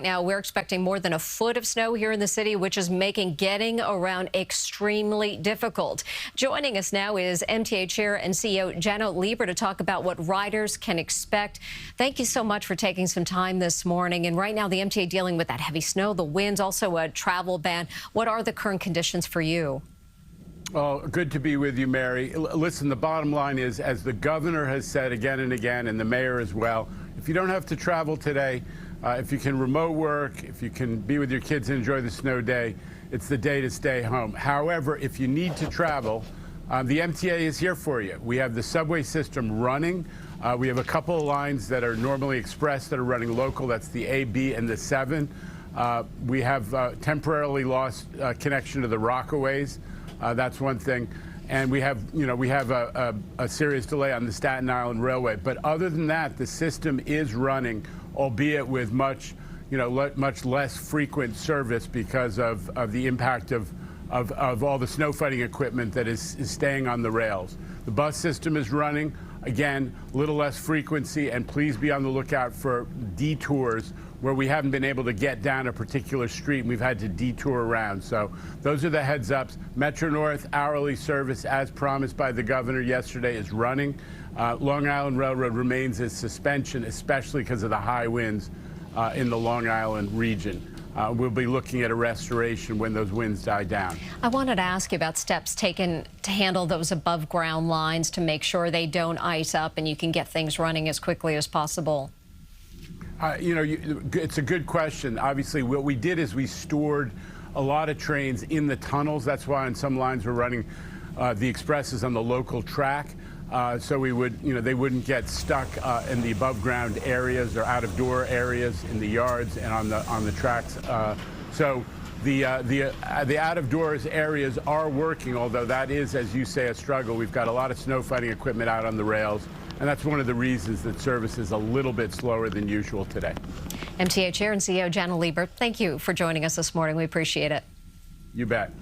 Now, we're expecting more than a foot of snow here in the city, which is making getting around extremely difficult. Joining us now is MTA Chair and CEO Janno Lieber to talk about what riders can expect. Thank you so much for taking some time this morning. And right now, the MTA dealing with that heavy snow, the winds, also a travel ban. What are the current conditions for you? Oh, good to be with you, Mary. Listen, the bottom line is, as the governor has said again and again, and the mayor as well, if you don't have to travel today, if you can remote work, if you can be with your kids and enjoy the snow day, it's the day to stay home. However, if you need to travel, the MTA is here for you. We have the subway system running. We have a couple of lines that are normally express that are running local. That's the A, B, and the 7. We have temporarily lost connection to the Rockaways. That's one thing. And we have, a serious delay on the Staten Island Railway. But other than that, the system is running, albeit with much less frequent service because of the impact of all the snow fighting equipment that is staying on the rails. The bus system is running. Again, a little less frequency, and please be on the lookout for detours where we haven't been able to get down a particular street and we've had to detour around. So those are the heads ups. Metro North hourly service, as promised by the governor yesterday, is running. Long Island Railroad remains in suspension, especially because of the high winds in the Long Island region. We'll be looking at a restoration when those winds die down. I wanted to ask you about steps taken to handle those above ground lines to make sure they don't ice up and you can get things running as quickly as possible. It's a good question. Obviously, what we did is we stored a lot of trains in the tunnels. That's why on some lines we're running the expresses on the local track. So we would, they wouldn't get stuck in the above ground areas or out of door areas in the yards and on the tracks. So the out of doors areas are working, although that is, as you say, a struggle. We've got a lot of snow fighting equipment out on the rails, and that's one of the reasons that service is a little bit slower than usual today. MTA Chair and CEO Janno Lieber, thank you for joining us this morning. We appreciate it. You bet.